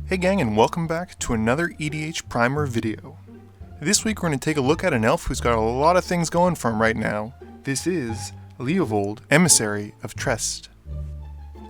Hey gang, and welcome back to another EDH primer video. This week we're going to take a look at an elf who's got a lot of things going for him right now. This is Leovold, Emissary of Trest.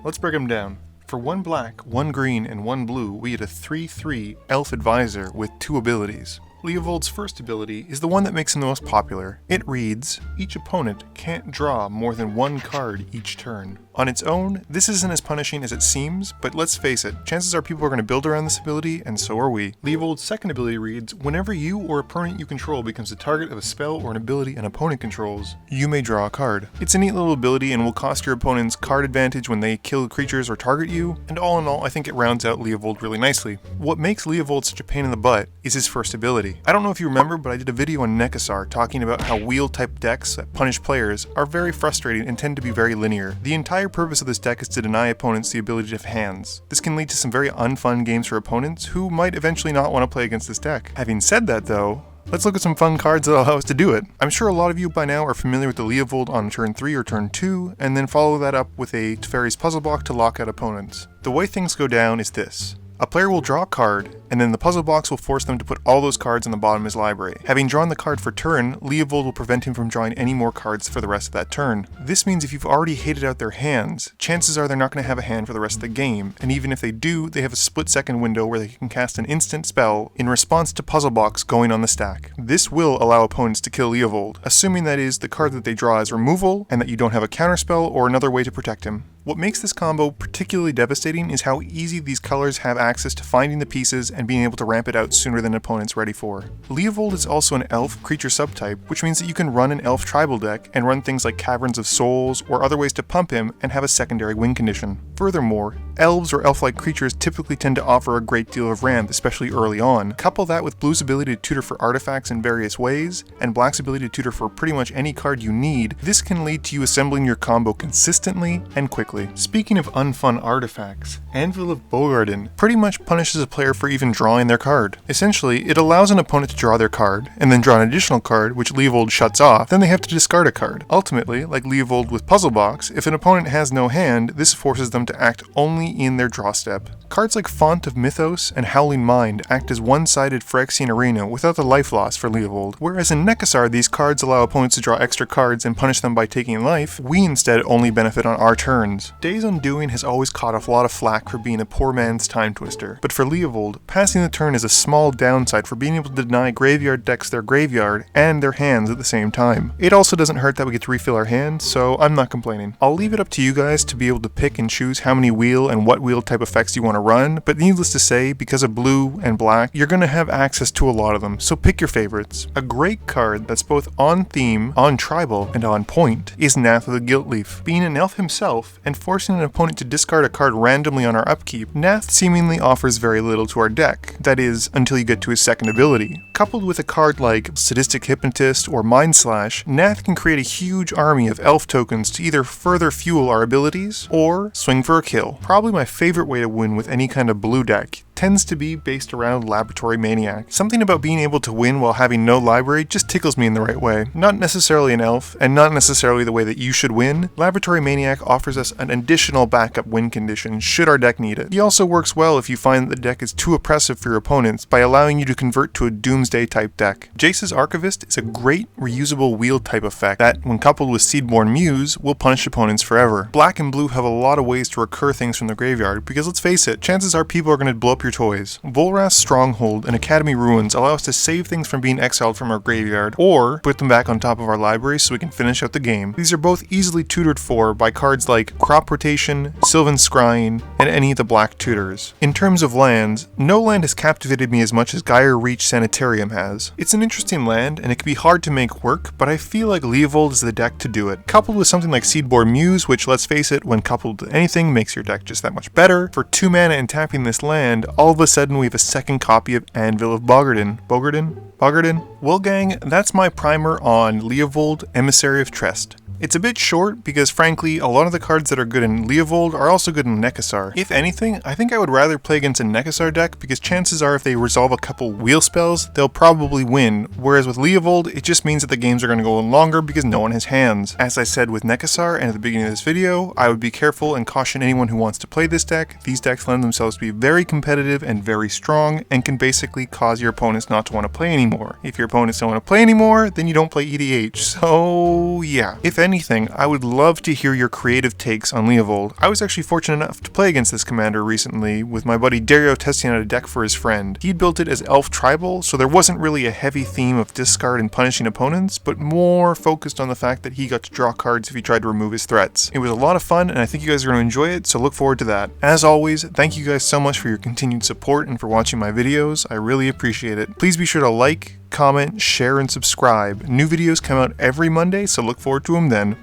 Let's break him down. For 1 black, 1 green, and 1 blue, we get a 3/3 elf advisor with 2 abilities. Leovold's first ability is the one that makes him the most popular. It reads, each opponent can't draw more than 1 card each turn. On its own, this isn't as punishing as it seems, but let's face it, chances are people are going to build around this ability, and so are we. Leovold's second ability reads, whenever you or opponent you control becomes the target of a spell or an ability an opponent controls, you may draw a card. It's a neat little ability and will cost your opponents card advantage when they kill creatures or target you, and all in all, I think it rounds out Leovold really nicely. What makes Leovold such a pain in the butt is his first ability. I don't know if you remember, but I did a video on Nekasar talking about how wheel-type decks that punish players are very frustrating and tend to be very linear. The entire purpose of this deck is to deny opponents the ability to have hands. This can lead to some very unfun games for opponents who might eventually not want to play against this deck. Having said that though, let's look at some fun cards that allow us to do it. I'm sure a lot of you by now are familiar with the Leovold on turn 3 or turn 2, and then follow that up with a Teferi's Puzzle Block to lock out opponents. The way things go down is this. A player will draw a card, and then the puzzle box will force them to put all those cards on the bottom of his library. Having drawn the card for turn, Leovold will prevent him from drawing any more cards for the rest of that turn. This means if you've already hated out their hands, chances are they're not going to have a hand for the rest of the game, and even if they do, they have a split-second window where they can cast an instant spell in response to puzzle box going on the stack. This will allow opponents to kill Leovold, assuming that is the card that they draw is removal, and that you don't have a counterspell or another way to protect him. What makes this combo particularly devastating is how easy these colors have access to finding the pieces and being able to ramp it out sooner than opponent's ready for. Leovold is also an elf creature subtype, which means that you can run an elf tribal deck and run things like Caverns of Souls or other ways to pump him and have a secondary win condition. Furthermore, elves or elf-like creatures typically tend to offer a great deal of ramp, especially early on. Couple that with blue's ability to tutor for artifacts in various ways, and black's ability to tutor for pretty much any card you need, this can lead to you assembling your combo consistently and quickly. Speaking of unfun artifacts, Anvil of Bogarden pretty much punishes a player for even drawing their card. Essentially, it allows an opponent to draw their card, and then draw an additional card, which Leovold shuts off, then they have to discard a card. Ultimately, like Leovold with Puzzle Box, if an opponent has no hand, this forces them to act only in their draw step. Cards like Font of Mythos and Howling Mind act as one-sided Phyrexian Arena without the life loss for Leovold, whereas in Nekasar these cards allow opponents to draw extra cards and punish them by taking life, we instead only benefit on our turns. Days Undoing has always caught a lot of flack for being a poor man's time twister, but for Leovold, passing the turn is a small downside for being able to deny graveyard decks their graveyard and their hands at the same time. It also doesn't hurt that we get to refill our hands, so I'm not complaining. I'll leave it up to you guys to be able to pick and choose how many wheel and what wheel type effects you want to run, but needless to say, because of blue and black, you're going to have access to a lot of them, so pick your favorites. A great card that's both on theme, on tribal, and on point is Nath of the Guiltleaf. Being an elf himself, and forcing an opponent to discard a card randomly on our upkeep, Nath seemingly offers very little to our deck, that is, until you get to his second ability. Coupled with a card like Sadistic Hypnotist or Mind Slash, Nath can create a huge army of elf tokens to either further fuel our abilities, or swing for a kill. Probably my favorite way to win with any kind of blue deck tends to be based around Laboratory Maniac. Something about being able to win while having no library just tickles me in the right way. Not necessarily an elf, and not necessarily the way that you should win, Laboratory Maniac offers us an additional backup win condition should our deck need it. He also works well if you find that the deck is too oppressive for your opponents by allowing you to convert to a Doomsday type deck. Jace's Archivist is a great reusable wheel type effect that, when coupled with Seedborn Muse, will punish opponents forever. Black and blue have a lot of ways to recur things from the graveyard, because let's face it, chances are people are going to blow up your toys. Volrath's Stronghold and Academy Ruins allow us to save things from being exiled from our graveyard, or put them back on top of our library so we can finish out the game. These are both easily tutored for by cards like Crop Rotation, Sylvan Scrying, and any of the black tutors. In terms of lands, no land has captivated me as much as Gyre Reach Sanitarium has. It's an interesting land, and it can be hard to make work, but I feel like Leovold is the deck to do it. Coupled with something like Seedborn Muse, which, let's face it, when coupled with anything, makes your deck just that much better, for 2 mana and tapping this land, all of a sudden we have a second copy of Anvil of Bogarden. Bogarden? Well gang, that's my primer on Leovold, Emissary of Trest. It's a bit short because frankly, a lot of the cards that are good in Leovold are also good in Nekusar. If anything, I think I would rather play against a Nekusar deck because chances are if they resolve a couple wheel spells, they'll probably win, whereas with Leovold, it just means that the games are going to go on longer because no one has hands. As I said with Nekusar and at the beginning of this video, I would be careful and caution anyone who wants to play this deck. These decks lend themselves to be very competitive and very strong and can basically cause your opponents not to want to play anymore. If your opponents don't want to play anymore, then you don't play EDH. So yeah. If anything, I would love to hear your creative takes on Leovold. I was actually fortunate enough to play against this commander recently with my buddy Dario testing out a deck for his friend. He'd built it as elf tribal, so there wasn't really a heavy theme of discard and punishing opponents, but more focused on the fact that he got to draw cards if he tried to remove his threats. It was a lot of fun and I think you guys are going to enjoy it, so look forward to that. As always, thank you guys so much for your continued support and for watching my videos. I really appreciate it. Please be sure to like, comment, share, and subscribe. New videos come out every Monday, so look forward to them then.